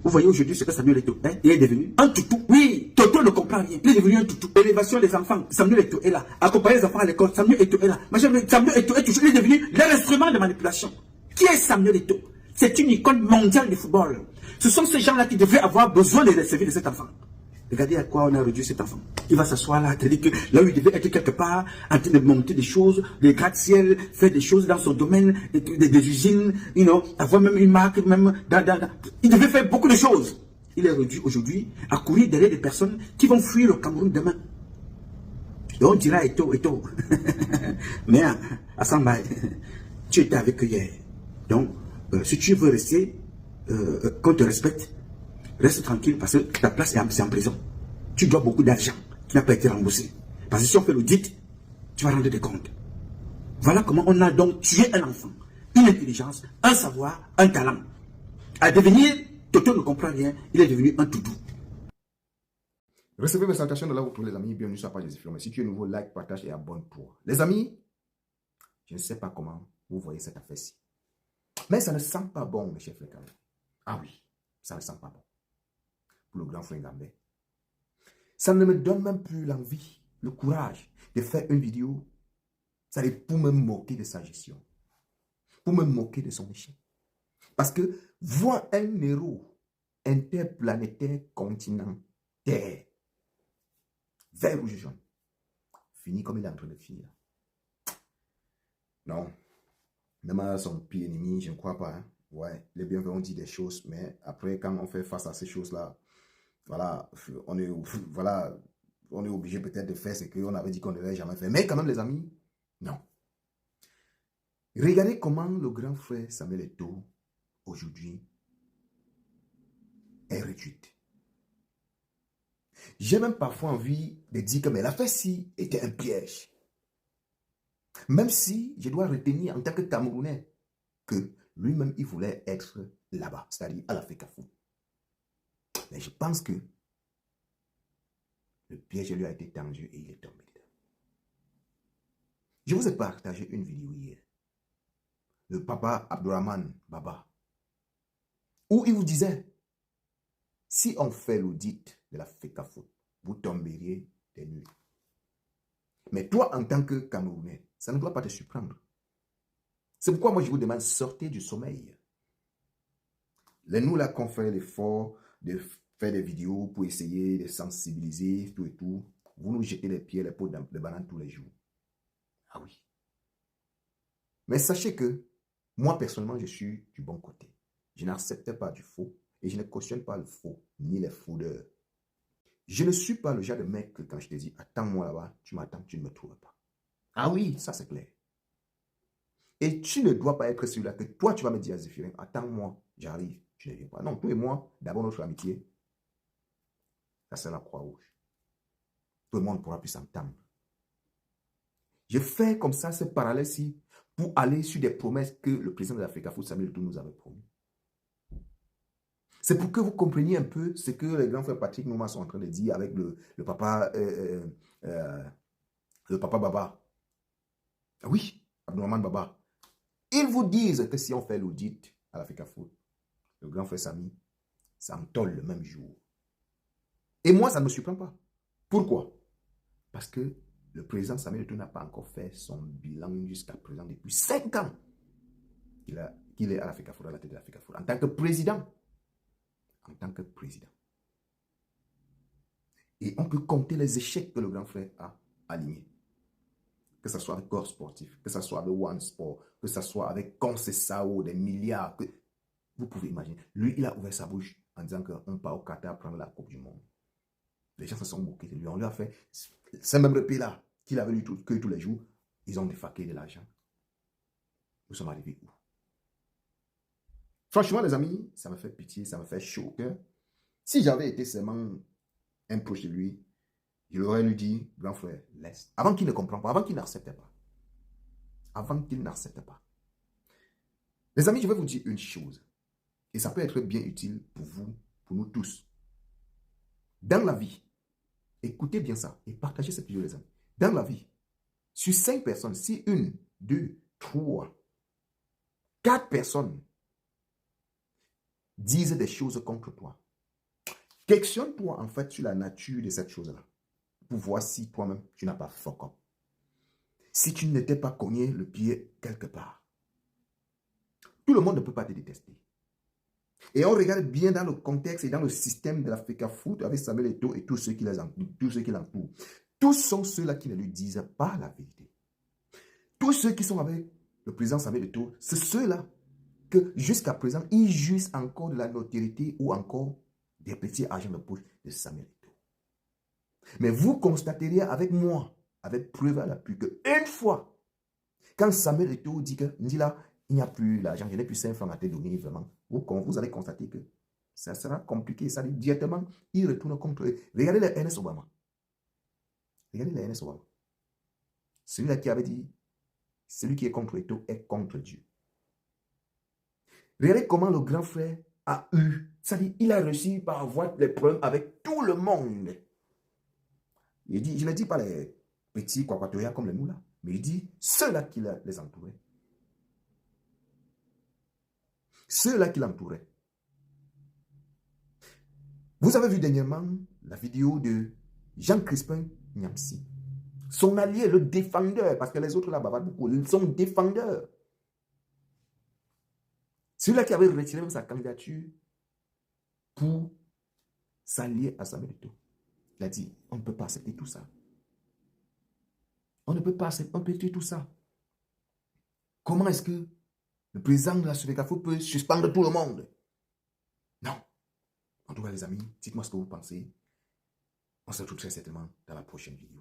Vous voyez aujourd'hui ce que Samuel Eto'o, hein? Il est devenu un toutou. Oui, Toto ne comprend rien. Il est devenu un toutou. Élévation des enfants, Samuel Eto'o est là. Accompagner les enfants à l'école, Samuel Eto'o est là. Samuel Eto'o est toujours, il est devenu l'instrument de manipulation. Qui est Samuel Eto'o? C'est une icône mondiale du football. Ce sont ces gens-là qui devaient avoir besoin de servir de cet enfant. Regardez à quoi on a réduit cet enfant. Il va s'asseoir là, c'est-à-dire que là où il devait être quelque part, en train de monter des choses, des gratte-ciel, faire des choses dans son domaine, des usines, avoir même une marque, même il devait faire beaucoup de choses. Il est réduit aujourd'hui à courir derrière des personnes qui vont fuir le Cameroun demain. Et on dira Eto'o. Mais Assamba, tu étais avec eux hier. Donc, si tu veux rester, qu'on te respecte, reste tranquille parce que ta place est en prison. Tu dois beaucoup d'argent qui n'a pas été remboursé. Parce que si on fait l'audit, tu vas rendre des comptes. Voilà comment on a donc tué un enfant. Une intelligence, un savoir, un talent. À devenir, Toto ne comprend rien, il est devenu un toutou. Recevez mes salutations de là où tous les amis, bienvenue sur la page des infirmiers. Si tu es nouveau, like, partage et abonne-toi. Les amis, je ne sais pas comment vous voyez cette affaire-ci. Mais ça ne sent pas bon, mes chers frères. Ah oui, ça ne sent pas bon. Pour le grand frère Ngambé. Ça ne me donne même plus l'envie, le courage de faire une vidéo. Ça est pour me moquer de sa gestion. Pour me moquer de son échec. Parce que voir un héros interplanétaire continent Terre, vert rouge jaune, fini comme il est en train de finir. Non. Même à son pire ennemi, je ne crois pas. Hein. Ouais, les bienfaits dit des choses, mais après, quand on fait face à ces choses-là, voilà, on est obligé peut-être de faire ce qu'on avait dit qu'on ne devait jamais faire. Mais quand même, les amis, non. Regardez comment le grand frère Samuel Eto'o, aujourd'hui, est réduite. J'ai même parfois envie de dire que l'affaire-ci était un piège. Même si je dois retenir en tant que Camerounais que lui-même, il voulait être là-bas, c'est-à-dire à la FECAFOOT. Mais je pense que le piège lui a été tendu et il est tombé dedans. Je vous ai partagé une vidéo hier. Le papa Abdourahmane Baba, où il vous disait, si on fait l'audit de la FECAFOOT, vous tomberiez des nuls. Mais toi, en tant que Camerounais, ça ne doit pas te surprendre. C'est pourquoi moi je vous demande, sortez du sommeil. Nous là qu'on fait l'effort de faire des vidéos pour essayer de sensibiliser, tout et tout, vous nous jetez les pieds, les pots de banane tous les jours. Ah oui. Mais sachez que moi personnellement, je suis du bon côté. Je n'accepte pas du faux et je ne cautionne pas le faux, ni les fraudeurs. Je ne suis pas le genre de mec que quand je te dis, attends-moi là-bas, tu m'attends, tu ne me trouves pas. Ah oui, ça c'est clair. Et tu ne dois pas être celui-là que toi, tu vas me dire à Zéphirin, attends-moi, j'arrive, tu ne viens pas. Non, toi et moi, d'abord notre amitié, ça c'est la croix rouge. Tout le monde pourra plus s'entendre. Je fais comme ça ce parallèle-ci pour aller sur des promesses que le président de la FECAFOOT, Samuel Eto'o, nous avait promis. C'est pour que vous compreniez un peu ce que les grands frères Patrick Nouma sont en train de dire avec le papa Baba. Oui, Abdourahmane Baba. Ils vous disent que si on fait l'audit à la FECAFOOT, le grand frère Samy, ça me tolle le même jour. Et moi, ça ne me surprend pas. Pourquoi? Parce que le président Samuel Eto'o n'a pas encore fait son bilan jusqu'à présent depuis 5 ans qu'il est à la FECAFOOT, à la tête de la FECAFOOT, en tant que président. En tant que président. Et on peut compter les échecs que le grand frère a alignés. Que ce soit avec Corps Sportif, que ce soit avec One Sport, que ce soit avec Concessao, des milliards. Vous pouvez imaginer. Lui, il a ouvert sa bouche en disant qu'on part au Qatar prendre la Coupe du Monde. Les gens se sont moqués de lui. On lui a fait ces mêmes repas-là qu'il avait lu que tous les jours. Ils ont défaqué de l'argent. Nous sommes arrivés où? Franchement, les amis, ça me fait pitié, ça me fait chaud au cœur. Si j'avais été seulement un proche de lui, je l'aurais lui dit, grand frère, laisse. Avant qu'il ne comprenne pas, avant qu'il n'accepte pas. Avant qu'il n'accepte pas. Les amis, je vais vous dire une chose. Et ça peut être bien utile pour vous, pour nous tous. Dans la vie, écoutez bien ça et partagez cette vidéo, les amis. Dans la vie, sur 5 personnes, si 1, 2, 3, 4 personnes disent des choses contre toi. Questionne-toi en fait sur la nature de cette chose-là pour voir si toi-même tu n'as pas fuck up. Si tu n'étais pas cogné le pied quelque part. Tout le monde ne peut pas te détester. Et on regarde bien dans le contexte et dans le système de la FECAFOOT avec Samuel Eto'o et tous ceux qui l'entourent. Tous sont ceux-là qui ne lui disent pas la vérité. Tous ceux qui sont avec le président Samuel Eto'o, c'est ceux-là que jusqu'à présent, ils jouissent encore de la notoriété ou encore des petits agents de poche de Samuel Eto'o. Mais vous constaterez avec moi, avec preuve à l'appui, qu'une fois, quand Samuel Eto'o dit que, là, il n'y a plus l'argent, je n'ai plus 5 francs à te donner, vraiment, vous allez constater que ça sera compliqué. Ça dit directement, il retourne contre eux. Regardez les Ernest Obama. Regardez les Ernest Obama. Celui-là qui avait dit, celui qui est contre Eto'o est contre Dieu. Regardez comment le grand frère a eu, c'est-à-dire il a réussi par avoir les problèmes avec tout le monde. Il dit, je ne dis pas les petits quaquatoriens comme les nous là, mais il dit ceux-là qui les entouraient. Ceux-là qui l'entouraient. Vous avez vu dernièrement la vidéo de Jean Crispin Niamsi. Son allié, le défendeur, parce que les autres là bavardent beaucoup, ils sont défendeurs. Celui-là qui avait retiré même sa candidature pour s'allier à Samuel Eto'o. Il a dit, on ne peut pas accepter tout ça. On ne peut pas accepter tout ça. Comment est-ce que le président de la FECAFOOT peut suspendre tout le monde? Non. En tout cas, les amis, dites-moi ce que vous pensez. On se retrouve très certainement dans la prochaine vidéo.